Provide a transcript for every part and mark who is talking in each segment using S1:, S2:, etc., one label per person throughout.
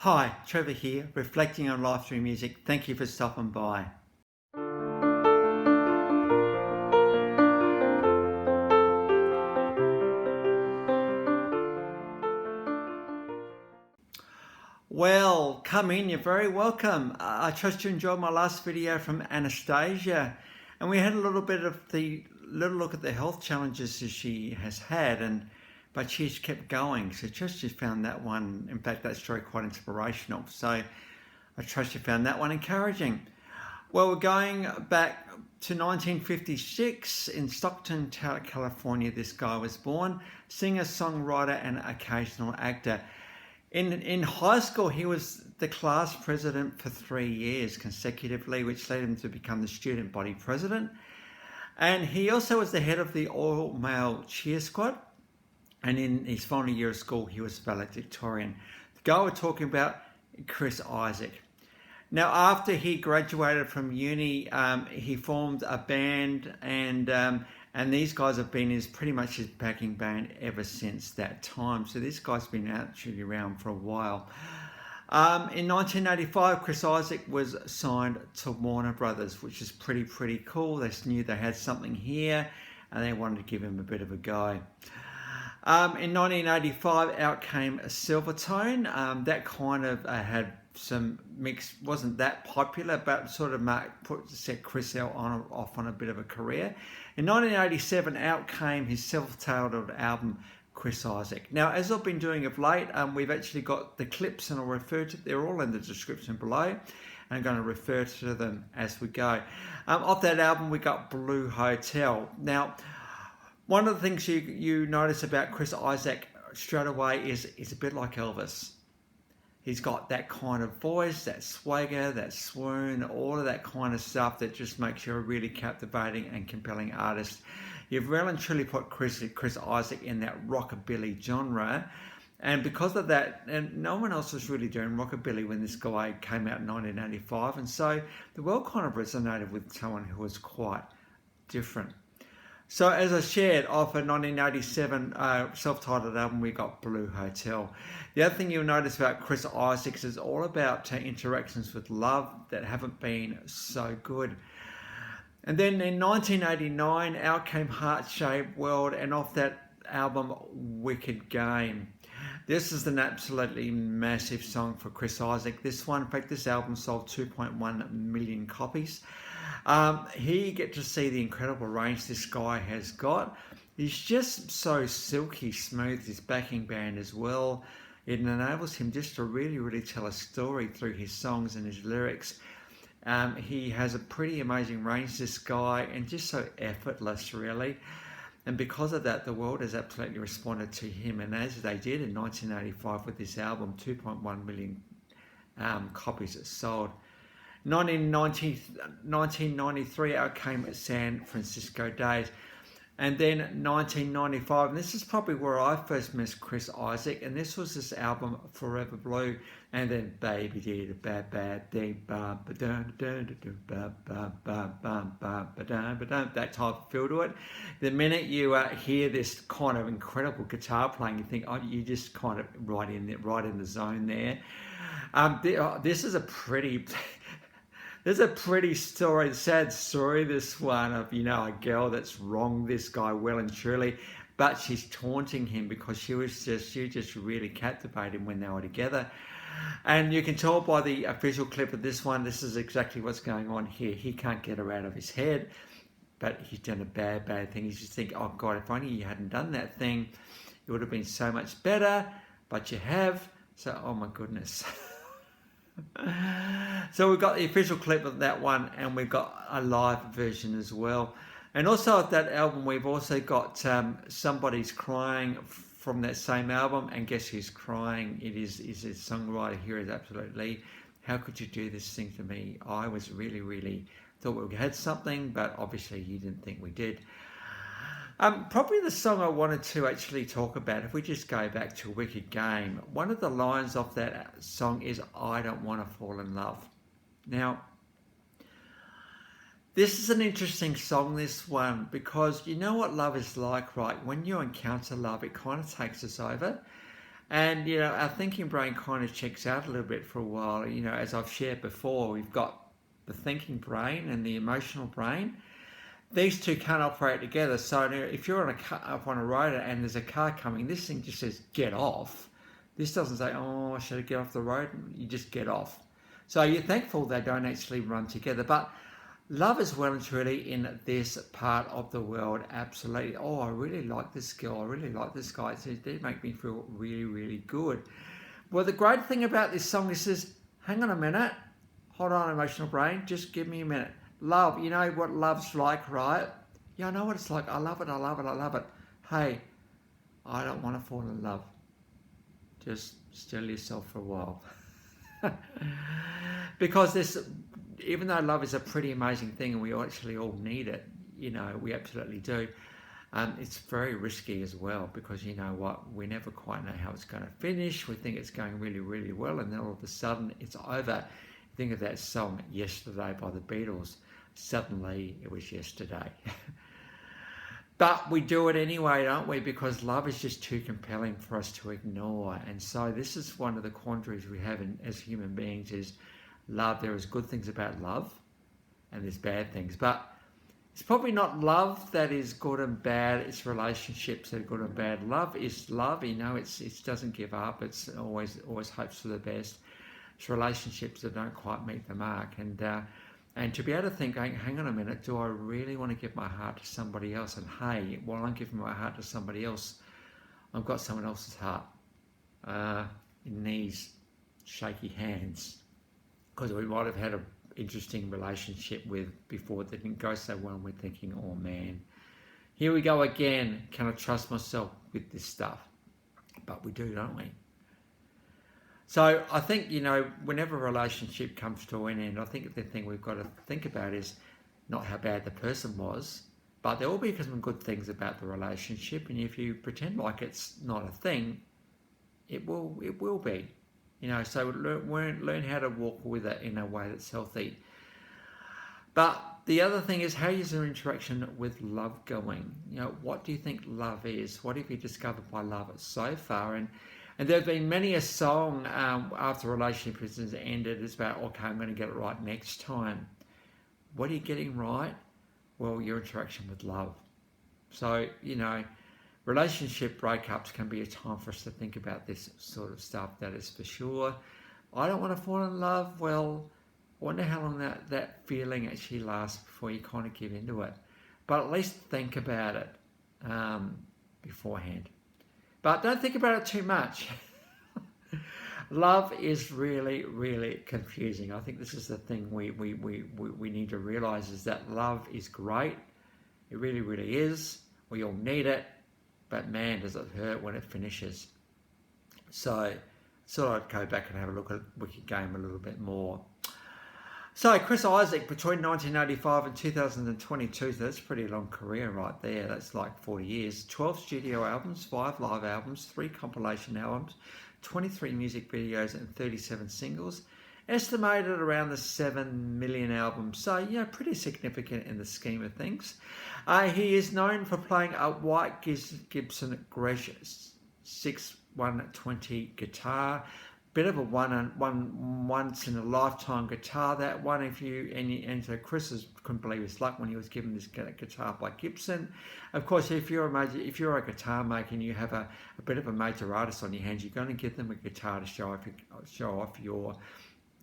S1: Hi, Trevor here, reflecting on life through music. Thank you for stopping by. Well, come in, you're very welcome. I trust you enjoyed my last video from Anastasia, and we had a little look at the health challenges that she has had, but she's kept going. So trust you found that one, in fact, that story quite inspirational. So I trust you found that one encouraging. Well, we're going back to 1956 in Stockton, California. This guy was born, singer, songwriter, and occasional actor. In high school, he was the class president for 3 years consecutively, which led him to become the student body president. And he also was the head of the all-male cheer squad. And in his final year of school, he was valedictorian. The guy we're talking about, Chris Isaak. Now, after he graduated from uni, he formed a band, and these guys have been pretty much his backing band ever since that time. So this guy's been actually around for a while. In 1985, Chris Isaak was signed to Warner Brothers, which is pretty cool. They knew they had something here, and they wanted to give him a bit of a go. In 1985, out came Silvertone. That kind of had some mix, wasn't that popular, but sort of set Chris off on a bit of a career. In 1987, out came his self-titled album, Chris Isaak. Now, as I've been doing of late, we've actually got the clips, and I'll refer to, they're all in the description below, and I'm going to refer to them as we go. Off that album, we got Blue Hotel. Now, one of the things you notice about Chris Isaak straight away is a bit like Elvis. He's got that kind of voice, that swagger, that swoon, all of that kind of stuff that just makes you a really captivating and compelling artist. You've well and truly put Chris Isaak in that rockabilly genre. And because of that, and no one else was really doing rockabilly when this guy came out in 1985. And so the world kind of resonated with someone who was quite different. So as I shared, off a 1987 self-titled album, we got Blue Hotel. The other thing you'll notice about Chris Isaak is all about interactions with love that haven't been so good. And then in 1989, out came Heart-Shaped World, and off that album, Wicked Game. This is an absolutely massive song for Chris Isaak. This one, in fact, this album sold 2.1 million copies. Here you get to see the incredible range this guy has got. He's just so silky smooth, his backing band as well. It enables him just to really tell a story through his songs and his lyrics. He has a pretty amazing range, this guy, and just so effortless, really. And because of that, the world has absolutely responded to him, and as they did in 1985 with this album, 2.1 million copies sold. 1993, out came San Francisco Days. And then 1995, and this is probably where I first met Chris Isaak, and this was this album, Forever Blue, and then Baby Did a Bad Bad Thing, that type of feel to it. The minute you hear this kind of incredible guitar playing, you think, oh, you just kind of right in the zone there. This is a pretty... There's a pretty sad story, this one, of, a girl that's wronged this guy well and truly, but she's taunting him because she just really captivated him when they were together. And you can tell by the official clip of this one, this is exactly what's going on here. He can't get her out of his head, but he's done a bad thing. He's just thinking, oh God, if only you hadn't done that thing, it would have been so much better, but you have, so oh my goodness. So we've got the official clip of that one, and we've got a live version as well. And also at that album, we've also got Somebody's Crying from that same album, and guess who's crying? It is a songwriter here. Is absolutely, how could you do this thing to me? I was really thought we had something, but obviously you didn't think we did. Probably the song I wanted to actually talk about, if we just go back to Wicked Game, one of the lines off that song is, I don't want to fall in love. Now, this is an interesting song, this one, because you know what love is like, right? When you encounter love, it kind of takes us over. And, our thinking brain kind of checks out a little bit for a while. As I've shared before, we've got the thinking brain and the emotional brain. These two can't operate together. So if you're up on a road and there's a car coming, this thing just says, get off. This doesn't say, oh, should I get off the road? You just get off. So you're thankful they don't actually run together. But love is well and truly in this part of the world, absolutely. Oh, I really like this girl. I really like this guy. They make me feel really, really good. Well, the great thing about this song is, hang on a minute. Hold on, emotional brain. Just give me a minute. Love, you know what love's like, right? Yeah, I know what it's like. I love it, I love it, I love it. Hey, I don't want to fall in love. Just still yourself for a while. Because even though love is a pretty amazing thing and we actually all need it, we absolutely do, it's very risky as well, because you know what, we never quite know how it's going to finish. We think it's going really, really well, and then all of a sudden it's over. Think of that song Yesterday by the Beatles. Suddenly it was yesterday. But we do it anyway, don't we? Because love is just too compelling for us to ignore. And so this is one of the quandaries we have as human beings, is love. There is good things about love and there's bad things. But it's probably not love that is good and bad. It's relationships that are good and bad. Love is love. It doesn't give up. It's always hopes for the best. It's relationships that don't quite meet the mark. And to be able to think, hang on a minute, do I really want to give my heart to somebody else? And hey, while I'm giving my heart to somebody else, I've got someone else's heart in these shaky hands, because we might have had an interesting relationship with before that didn't go so well, and we're thinking, oh man, here we go again. Can I trust myself with this stuff? But we do, don't we? So I think, whenever a relationship comes to an end, I think the thing we've got to think about is not how bad the person was, but there will be some good things about the relationship. And if you pretend like it's not a thing, it will be. So learn how to walk with it in a way that's healthy. But the other thing is, how is your interaction with love going? What do you think love is? What have you discovered by love so far? And there have been many a song after a relationship has ended. It's about, okay, I'm going to get it right next time. What are you getting right? Well, your interaction with love. So, relationship breakups can be a time for us to think about this sort of stuff, that is for sure. I don't want to fall in love. Well, I wonder how long that feeling actually lasts before you kind of give into it. But at least think about it beforehand. But don't think about it too much. Love is really, really confusing. I think this is the thing we need to realize, is that love is great. It really, really is. We all need it. But man, does it hurt when it finishes. So I'd go back and have a look at Wicked Game a little bit more. So Chris Isaak, between 1985 and 2022, so that's a pretty long career right there. That's like 40 years. 12 studio albums, 5 live albums, 3 compilation albums, 23 music videos and 37 singles. Estimated around the 7 million albums. So, pretty significant in the scheme of things. He is known for playing a white Gibson Gretsch 6120 guitar. Bit of a once in a lifetime guitar, that one. And so Chris couldn't believe his luck when he was given this guitar by Gibson. Of course, if you're a guitar maker and you have a bit of a major artist on your hands, you're going to give them a guitar to show off your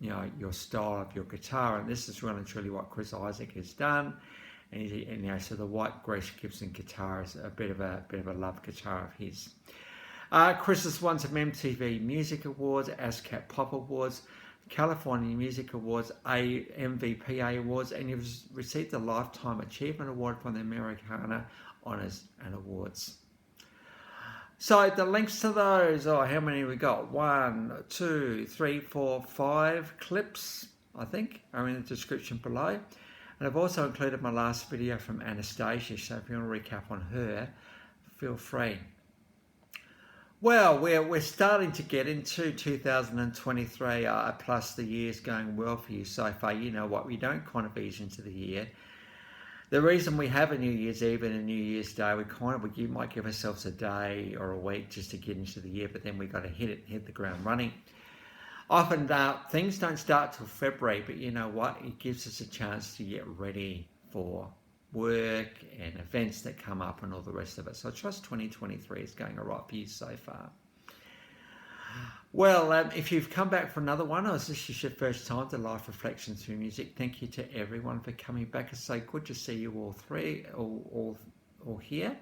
S1: your style of your guitar. And this is really truly what Chris Isaak has done. And so the white Gretsch Gibson guitar is a bit of a love guitar of his. Chris has won some MTV Music Awards, ASCAP Pop Awards, California Music Awards, MVPA Awards, and he's received the Lifetime Achievement Award from the Americana Honors and Awards. So the links to those, how many we got? 1, 2, 3, 4, 5 clips, I think, are in the description below. And I've also included my last video from Anastasia, so if you want to recap on her, feel free. Well, we're starting to get into 2023, plus the year's going well for you so far. You know what, we don't kind of ease into the year. The reason we have a New Year's Eve and a New Year's Day, we might give ourselves a day or a week just to get into the year, but then we got to hit the ground running. Often things don't start till February, but you know what? It gives us a chance to get ready for work and events that come up and all the rest of it. So I trust 2023 is going all right for you so far. Well, if you've come back for another one, or is this your first time to Life Reflections Through Music, thank you to everyone for coming back. It's so good to see you all here.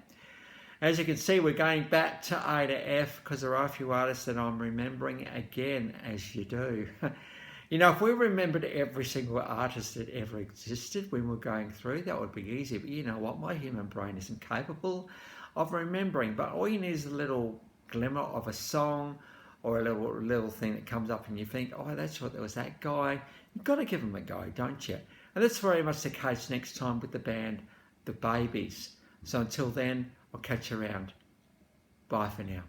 S1: As you can see, we're going back to A to F because there are a few artists that I'm remembering again, as you do. You know, if we remembered every single artist that ever existed when we're going through, that would be easy. But you know what? My human brain isn't capable of remembering. But all you need is a little glimmer of a song or a little thing that comes up and you think, oh, that's what, there was that guy. You've got to give him a go, don't you? And that's very much the case next time with the band The Babies. So until then, I'll catch you around. Bye for now.